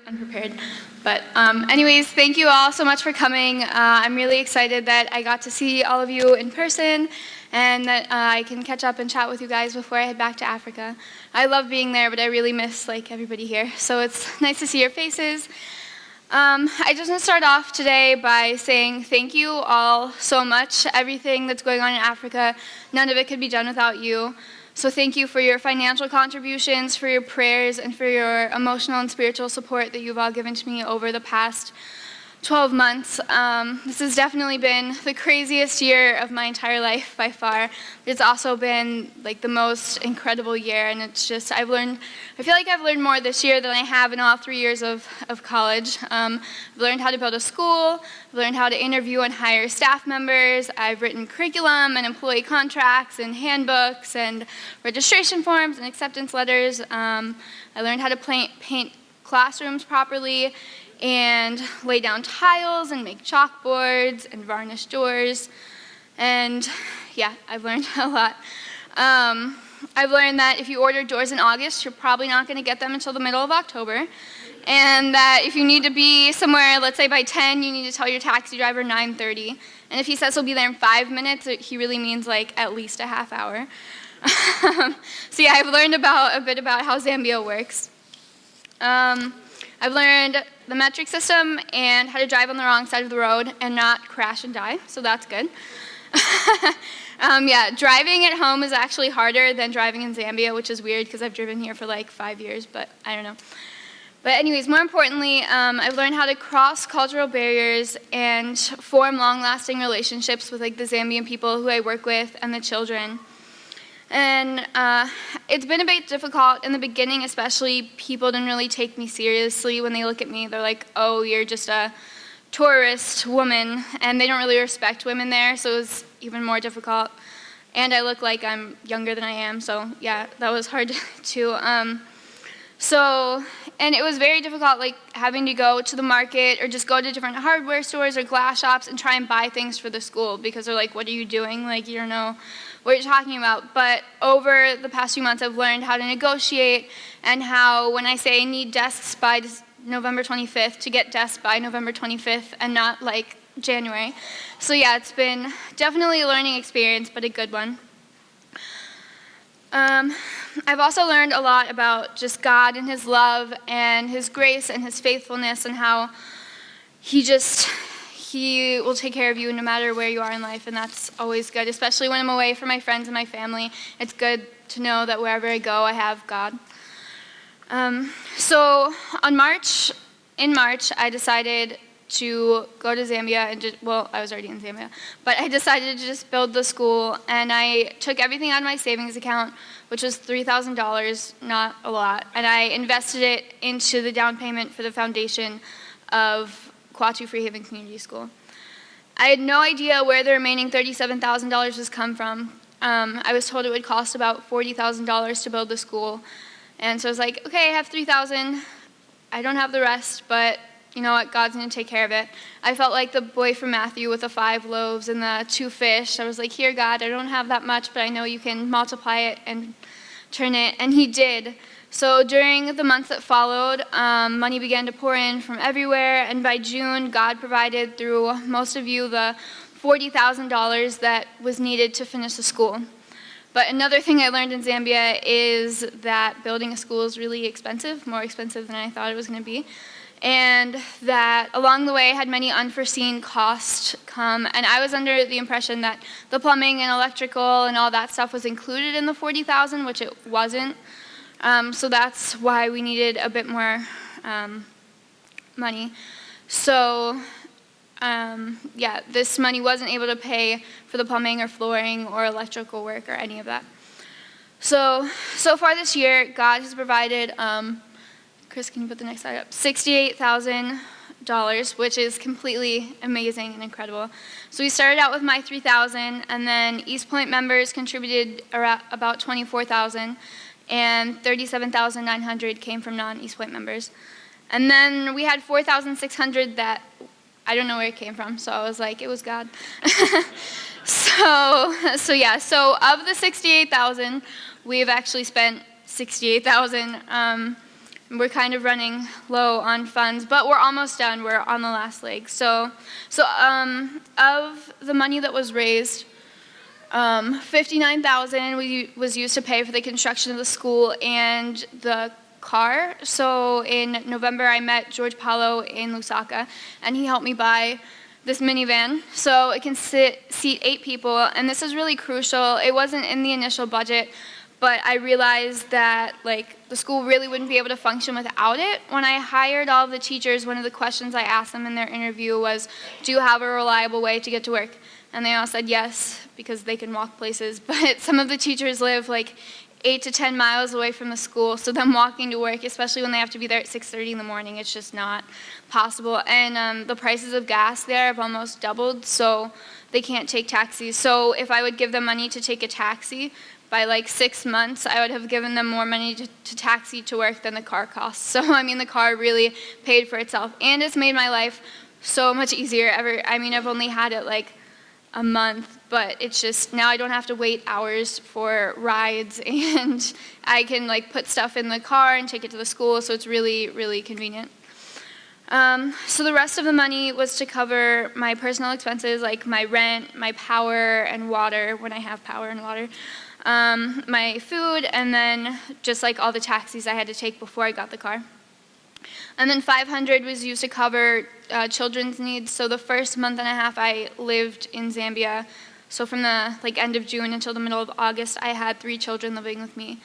unprepared. But anyways, thank you all so much for coming. I'm really excited that I got to see all of you in person and that I can catch up and chat with you guys before I head back to Africa. I love being there, but I really miss everybody here. So it's nice to see your faces. I just want to start off today by saying thank you all so much. Everything that's going on in Africa, none of it could be done without you. So thank you for your financial contributions, for your prayers, and for your emotional and spiritual support that you've all given to me over the past 12 months. This has definitely been the craziest year of my entire life by far. It's also been the most incredible year, and it's just, I feel like I've learned more this year than I have in all 3 years of college. I've learned how to build a school, I've learned how to interview and hire staff members, I've written curriculum and employee contracts and handbooks and registration forms and acceptance letters. I learned how to paint classrooms properly and lay down tiles and make chalkboards and varnish doors. And yeah, I've learned a lot. I've learned that if you order doors in August, you're probably not going to get them until the middle of October. And that if you need to be somewhere, let's say by 10, you need to tell your taxi driver 9:30. And if he says he'll be there in 5 minutes, he really means at least a half hour. So yeah, I've learned a bit about how Zambia works. I've learned the metric system and how to drive on the wrong side of the road and not crash and die, so that's good. Yeah, driving at home is actually harder than driving in Zambia, which is weird because I've driven here for 5 years, but I don't know. But anyways, more importantly, I've learned how to cross cultural barriers and form long-lasting relationships with the Zambian people who I work with and the children. And it's been a bit difficult in the beginning, especially. People didn't really take me seriously when they look at me. They're like, oh, you're just a tourist woman, and they don't really respect women there, so it was even more difficult. And I look like I'm younger than I am, so yeah, that was hard too. And it was very difficult, having to go to the market or just go to different hardware stores or glass shops and try and buy things for the school, because they're like, what are you doing? You don't know what you're talking about. But over the past few months, I've learned how to negotiate, and how when I say I need desks by November 25th, to get desks by November 25th and not January. So yeah, it's been definitely a learning experience, but a good one. I've also learned a lot about just God and His love and His grace and His faithfulness, and how He will take care of you no matter where you are in life, and that's always good, especially when I'm away from my friends and my family. It's good to know that wherever I go, I have God. So in March, I decided to go to Zambia and I was already in Zambia, but I decided to just build the school, and I took everything out of my savings account, which was $3,000, not a lot, and I invested it into the down payment for the foundation of Kwathu Free Haven Community School. I had no idea where the remaining $37,000 was come from. I was told it would cost about $40,000 to build the school, and so I was like, okay, I have $3,000. I don't have the rest, but you know what, God's going to take care of it. I felt like the boy from Matthew with the 5 loaves and the 2 fish. I was like, here, God, I don't have that much, but I know you can multiply it and turn it, and He did. So during the months that followed, money began to pour in from everywhere, and by June, God provided through most of you the $40,000 that was needed to finish the school. But another thing I learned in Zambia is that building a school is really expensive, more expensive than I thought it was going to be, and that along the way I had many unforeseen costs come, and I was under the impression that the plumbing and electrical and all that stuff was included in the $40,000, which it wasn't. So that's why we needed a bit more money. So yeah, this money wasn't able to pay for the plumbing or flooring or electrical work or any of that. So far this year, God has provided, Chris, can you put the next slide up? $68,000, which is completely amazing and incredible. So we started out with my $3,000, and then East Point members contributed about $24,000, and $37,900 came from non-East Point members. And then we had $4,600 that I don't know where it came from, so I was like, it was God. So of the $68,000, we've actually spent $68,000 we're kind of running low on funds, but we're almost done. We're on the last leg. So of the money that was raised, $59,000 was used to pay for the construction of the school and the car. So in November, I met George Paulo in Lusaka, and he helped me buy this minivan so it can seat 8 people, and this is really crucial. It wasn't in the initial budget, but I realized that the school really wouldn't be able to function without it. When I hired all of the teachers, one of the questions I asked them in their interview was, do you have a reliable way to get to work? And they all said yes, because they can walk places, but some of the teachers live 8 to 10 miles away from the school, so them walking to work, especially when they have to be there at 6:30 in the morning, it's just not possible. And the prices of gas there have almost doubled, so they can't take taxis. So if I would give them money to take a taxi, by 6 months, I would have given them more money to taxi to work than the car costs. So, the car really paid for itself, and it's made my life so much easier. I've only had it a month, but it's just, now I don't have to wait hours for rides, and I can put stuff in the car and take it to the school, so it's really, really convenient. So the rest of the money was to cover my personal expenses, like my rent, my power and water, when I have power and water, my food, and then just all the taxis I had to take before I got the car. And then $500 was used to cover children's needs. So the first month and a half I lived in Zambia, so from the end of June until the middle of August, I had 3 children living with me,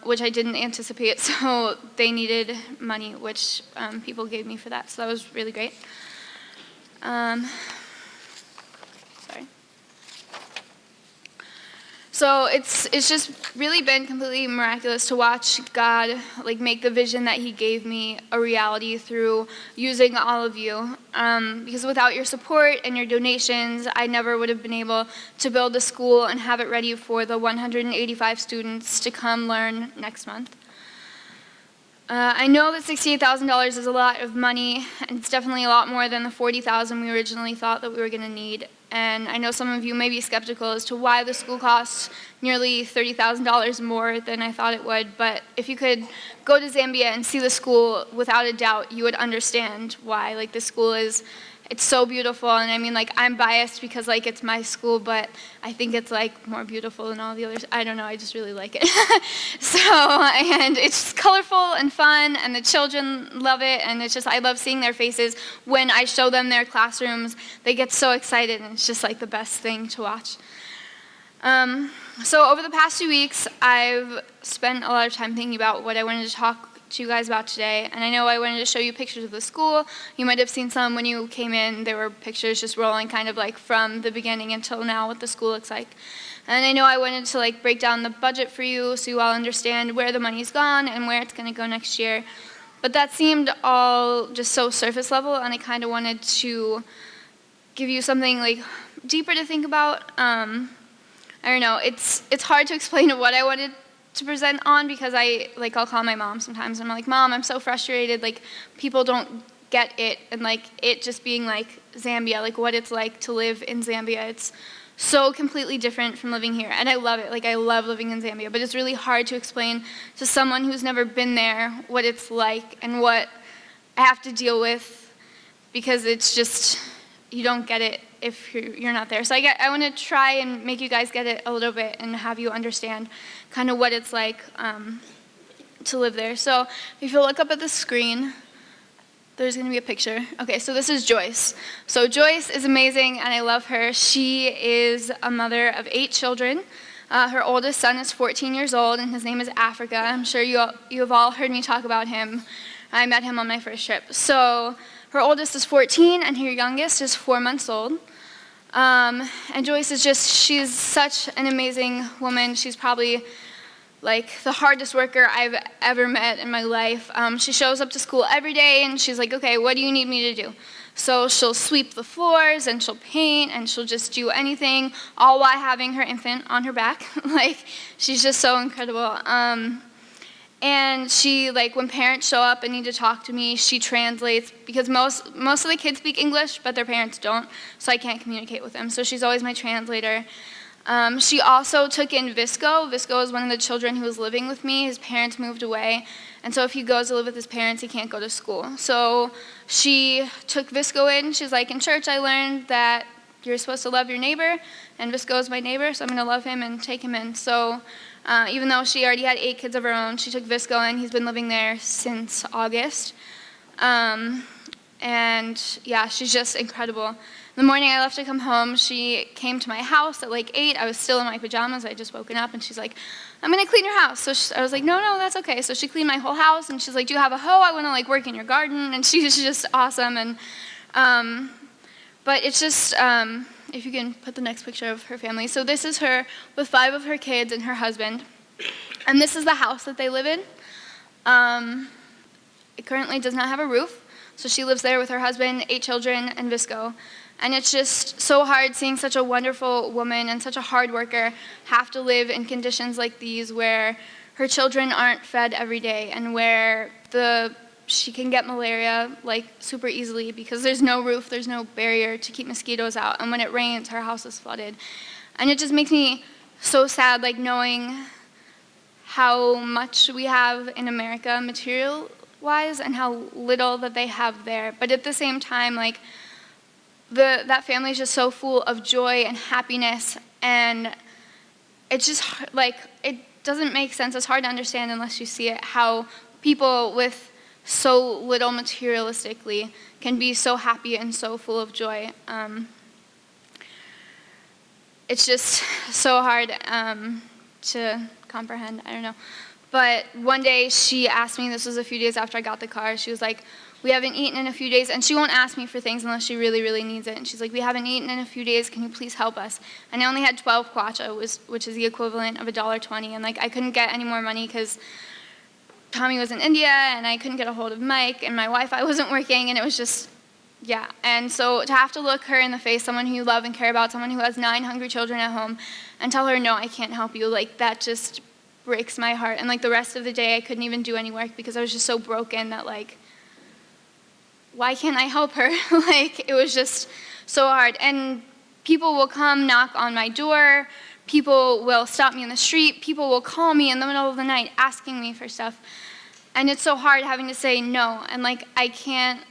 which I didn't anticipate. So they needed money, which people gave me for that. So that was really great. Sorry. So it's just really been completely miraculous to watch God make the vision that He gave me a reality through using all of you. Because without your support and your donations, I never would have been able to build a school and have it ready for the 185 students to come learn next month. I know that $68,000 is a lot of money, and it's definitely a lot more than the $40,000 we originally thought that we were going to need. And I know some of you may be skeptical as to why the school costs nearly $30,000 more than I thought it would, but if you could go to Zambia and see the school, without a doubt, you would understand why. The school it's so beautiful, and I'm biased because it's my school, but I think it's more beautiful than all the others. I don't know, I just really like it. And it's colorful and fun, and the children love it, and it's just, I love seeing their faces when I show them their classrooms. They get so excited, and it's just the best thing to watch. So over the past 2 weeks, I've spent a lot of time thinking about what I wanted to talk to you guys about today, and I know I wanted to show you pictures of the school. You might have seen some when you came in. There were pictures just rolling kind of from the beginning until now what the school looks like. And I know I wanted to break down the budget for you so you all understand where the money's gone and where it's going to go next year. But that seemed all just so surface level, and I kind of wanted to give you something deeper to think about. I don't know, it's hard to explain what I wanted to present on, because I'll call my mom sometimes, and I'm Mom, I'm so frustrated, people don't get it, and it just being Zambia, what it's like to live in Zambia. It's so completely different from living here, and I love it. I love living in Zambia, but it's really hard to explain to someone who's never been there what it's like and what I have to deal with, because it's just, you don't get it if you're not there. So I want to try and make you guys get it a little bit and have you understand kind of what it's like to live there. So if you look up at the screen, there's going to be a picture. Okay, so this is Joyce. So Joyce is amazing, and I love her. She is a mother of 8 children. Her oldest son is 14 years old, and his name is Africa. I'm sure you have all heard me talk about him. I met him on my first trip. So her oldest is 14, and her youngest is 4 months old. And Joyce is she's such an amazing woman. She's probably the hardest worker I've ever met in my life. She shows up to school every day, and she's okay, what do you need me to do? So she'll sweep the floors, and she'll paint, and she'll just do anything, all while having her infant on her back. She's just so incredible. And she, when parents show up and need to talk to me, she translates, because most of the kids speak English, but their parents don't, so I can't communicate with them. So she's always my translator. She also took in Visco. Visco is one of the children who was living with me. His parents moved away, and so if he goes to live with his parents, he can't go to school. So she took Visco in. She's like, in church I learned that you're supposed to love your neighbor, and Visco is my neighbor, so I'm going to love him and take him in. So even though she already had 8 kids of her own, she took Visco in. He's been living there since August. And yeah, she's just incredible. The morning I left to come home, she came to my house at like 8. I was still in my pajamas. I had just woken up, and she's like, I'm going to clean your house. So I was like, no, that's okay. So she cleaned my whole house, and she's like, do you have a hoe? I want to like work in your garden. And she's just awesome. And but it's just, if you can put the next picture of her family. So this is her with 5 of her kids and her husband. And this is the house that they live in. It currently does not have a roof. So she lives there with her husband, 8 children, and Visco. And it's just so hard seeing such a wonderful woman and such a hard worker have to live in conditions like these where her children aren't fed every day and where she can get malaria like super easily because there's no roof, there's no barrier to keep mosquitoes out. And when it rains, her house is flooded. And it just makes me so sad, like knowing how much we have in America material-wise and how little that they have there. But at the same time, like, that family is just so full of joy and happiness, and it's just like it doesn't make sense. It's hard to understand unless you see it, how people with so little materialistically can be so happy and so full of joy. It's just so hard to comprehend. I don't know. But one day she asked me, this was a few days after I got the car, she was like, we haven't eaten in a few days, and she won't ask me for things unless she really, really needs it. And she's like, we haven't eaten in a few days, can you please help us? And I only had 12 kwacha, which is the equivalent of $1.20, and like I couldn't get any more money because Tommy was in India, and I couldn't get a hold of Mike, and my Wi-Fi wasn't working, and it was just, yeah. And so to have to look her in the face, someone who you love and care about, someone who has 9 hungry children at home, and tell her, no, I can't help you, like that just breaks my heart. And like the rest of the day, I couldn't even do any work because I was just so broken that like, why can't I help her? Like, it was just so hard. And people will come knock on my door. People will stop me in the street. People will call me in the middle of the night asking me for stuff. And it's so hard having to say no. And like, I can't,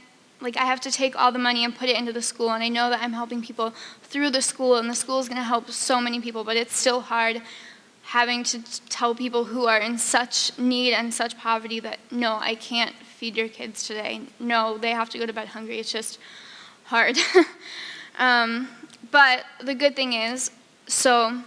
like I have to take all the money and put it into the school. And I know that I'm helping people through the school, and the school is going to help so many people, but it's still hard having to tell people who are in such need and such poverty that, no, I can't feed your kids today. No, they have to go to bed hungry. It's just hard. But the good thing is, so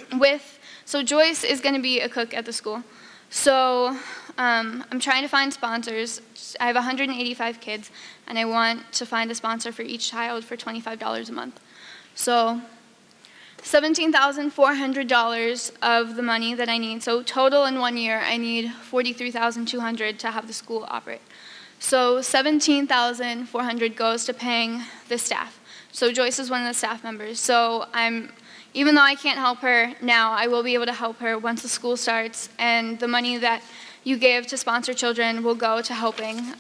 Joyce is going to be a cook at the school. So I'm trying to find sponsors. I have 185 kids, and I want to find a sponsor for each child for $25 a month. So $17,400 of the money that I need. So total in 1 year, I need $43,200 to have the school operate. So $17,400 goes to paying the staff. So Joyce is one of the staff members. So even though I can't help her now, I will be able to help her once the school starts. And the money that you give to sponsor children will go to helping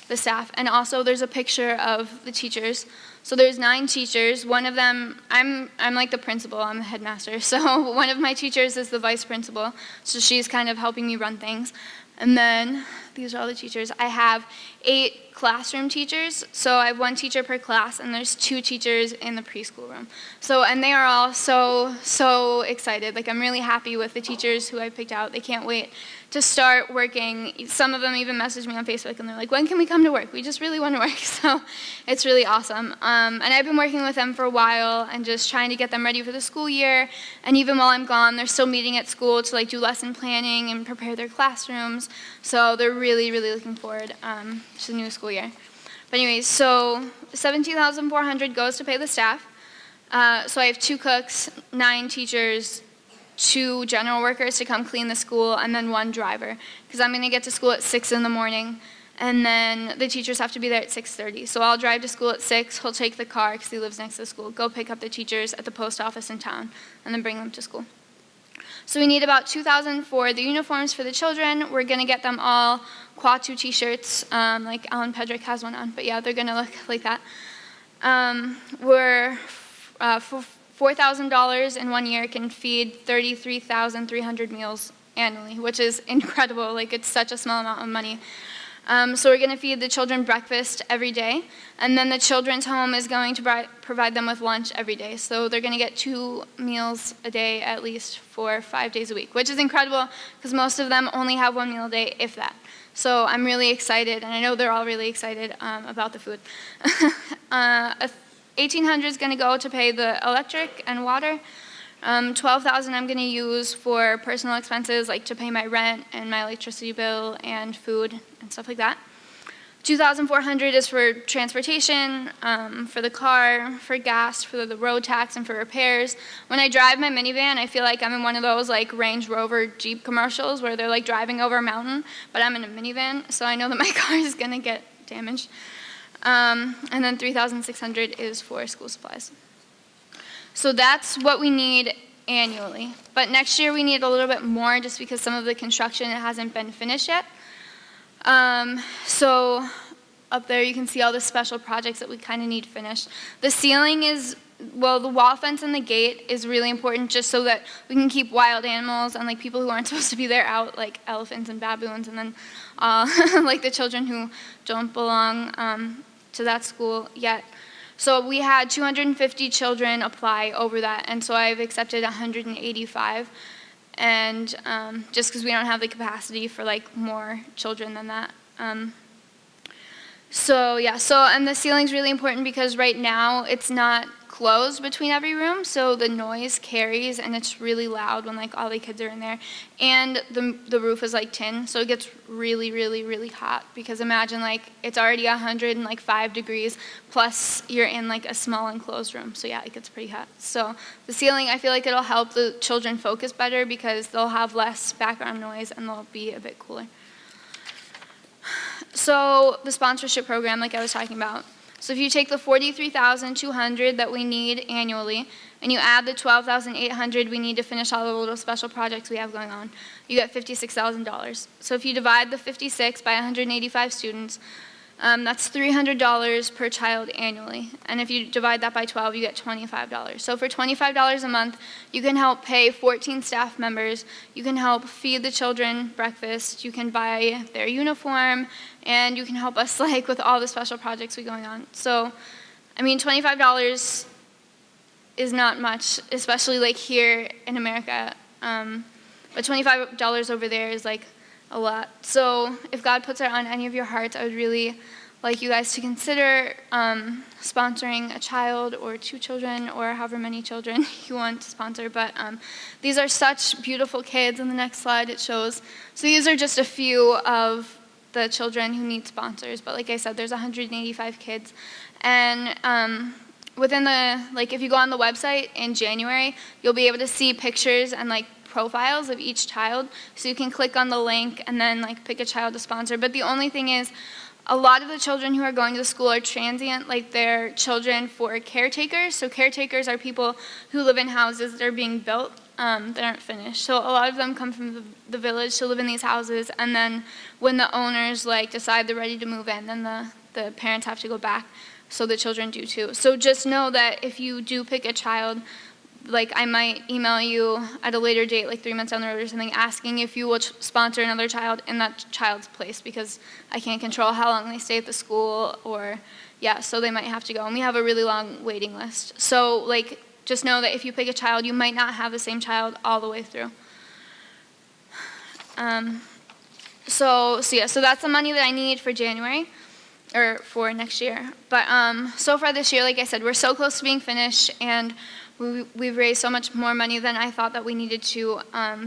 the staff. And also there's a picture of the teachers. So there's 9 teachers. One of them, I'm like the principal, I'm the headmaster. So one of my teachers is the vice principal. So she's kind of helping me run things. And then these are all the teachers. I have 8 classroom teachers. So I have 1 teacher per class, and there's 2 teachers in the preschool room. So, and they are all so excited. Like, I'm really happy with the teachers who I picked out. They can't wait to start working. Some of them even message me on Facebook, and they're like, when can we come to work? We just really want to work. So it's really awesome. And I've been working with them for a while and just trying to get them ready for the school year. And even while I'm gone, they're still meeting at school to like do lesson planning and prepare their classrooms. So they're really, really looking forward to the new school year. But anyways, so $17,400 goes to pay the staff. So I have 2 cooks, 9 teachers, 2 general workers to come clean the school, and then 1 driver, because I'm going to get to school at 6 in the morning, and then the teachers have to be there at 6:30. So I'll drive to school at 6, he'll take the car, because he lives next to the school, go pick up the teachers at the post office in town, and then bring them to school. So we need about $2,000 for the uniforms for the children. We're going to get them all Kwathu t-shirts, like Alan Pedrick has one on, but yeah, they're going to look like that. $4,000 in 1 year can feed 33,300 meals annually, which is incredible. Like, it's such a small amount of money. So we're going to feed the children breakfast every day, and then the children's home is going to provide them with lunch every day. So they're going to get 2 meals a day at least for 5 days a week, which is incredible because most of them only have 1 meal a day, if that. So I'm really excited, and I know they're all really excited about the food. 1,800 is going to go to pay the electric and water. 12,000 I'm going to use for personal expenses, like to pay my rent and my electricity bill and food and stuff like that. 2,400 is for transportation, for the car, for gas, for the road tax, and for repairs. When I drive my minivan, I feel like I'm in one of those like Range Rover Jeep commercials where they're like driving over a mountain, but I'm in a minivan, so I know that my car is going to get damaged. And then 3,600 is for school supplies. So that's what we need annually. But next year we need a little bit more just because some of the construction hasn't been finished yet. So up there you can see all the special projects that we kind of need finished. The ceiling is, well, the wall fence and the gate is really important just so that we can keep wild animals and like people who aren't supposed to be there out, like elephants and baboons, and then like the children who don't belong to that school yet. So we had 250 children apply over that, and so I've accepted 185, and just because we don't have the capacity for like more children than that. So yeah, and the ceiling's really important because right now it's not closed between every room, so the noise carries and it's really loud when like all the kids are in there. And the roof is like tin, so it gets really, really, really hot because imagine like it's already 105 degrees plus you're in like a small enclosed room. So yeah, it gets pretty hot. So the ceiling, I feel like it'll help the children focus better because they'll have less background noise and they'll be a bit cooler. So the sponsorship program, like I was talking about. So if you take the 43,200 that we need annually, and you add the 12,800 we need to finish all the little special projects we have going on, you get $56,000. So if you divide the 56 by 185 students, that's $300 per child annually. And if you divide that by 12, you get $25. So for $25 a month, you can help pay 14 staff members, you can help feed the children breakfast, you can buy their uniform, and you can help us like with all the special projects we going on. So, I mean, $25 is not much, especially like here in America. But $25 over there is like a lot. So if God puts it on any of your hearts, I would really like you guys to consider sponsoring a child or 2 children or however many children you want to sponsor. But these are such beautiful kids. On the next slide it shows. So these are just a few of the children who need sponsors. But like I said, there's 185 kids. And within the, like if you go on the website in January, you'll be able to see pictures and like profiles of each child, so you can click on the link and then like pick a child to sponsor. But the only thing is, a lot of the children who are going to the school are transient, like they're children for caretakers. So caretakers are people who live in houses that are being built that aren't finished. So a lot of them come from the village to live in these houses, and then when the owners like decide they're ready to move in, then the parents have to go back. So the children do too. So just know that if you do pick a child, like I might email you at a later date, like 3 months down the road or something, asking if you will sponsor another child in that child's place, because I can't control how long they stay at the school, or yeah, so they might have to go. And we have a really long waiting list. So like just know that if you pick a child, you might not have the same child all the way through. So that's the money that I need for January, or for next year. But so far this year, like I said, we're so close to being finished, and we've raised so much more money than I thought that we needed to,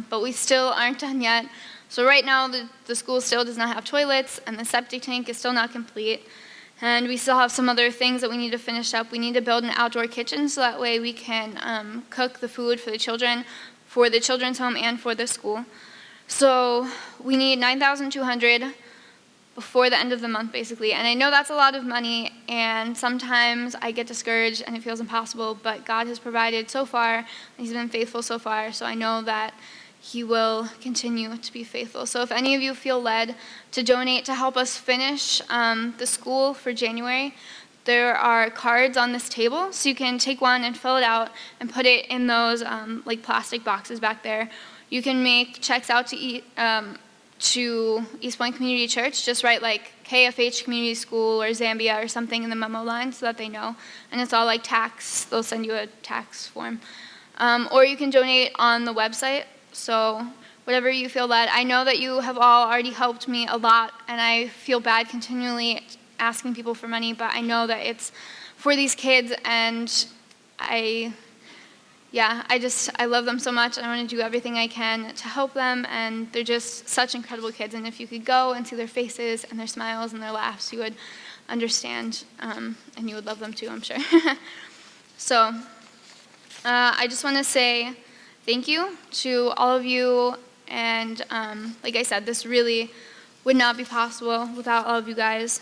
but we still aren't done yet. So right now, the school still does not have toilets, and the septic tank is still not complete. And we still have some other things that we need to finish up. We need to build an outdoor kitchen so that way we can cook the food for the children, for the children's home and for the school. So we need $9,200 before the end of the month, basically. And I know that's a lot of money, and sometimes I get discouraged and it feels impossible, but God has provided so far, and He's been faithful so far, so I know that He will continue to be faithful. So if any of you feel led to donate to help us finish the school for January, there are cards on this table, so you can take one and fill it out and put it in those like plastic boxes back there. You can make checks out to East Point Community Church. Just write like KFH Community School or Zambia or something in the memo line so that they know. And it's all like tax. They'll send you a tax form. Or you can donate on the website. So whatever you feel led. I know that you have all already helped me a lot, and I feel bad continually asking people for money, but I know that it's for these kids, and I love them so much, and I want to do everything I can to help them, and they're just such incredible kids, and if you could go and see their faces and their smiles and their laughs, you would understand, and you would love them too, I'm sure. So I just want to say thank you to all of you, and like I said, this really would not be possible without all of you guys.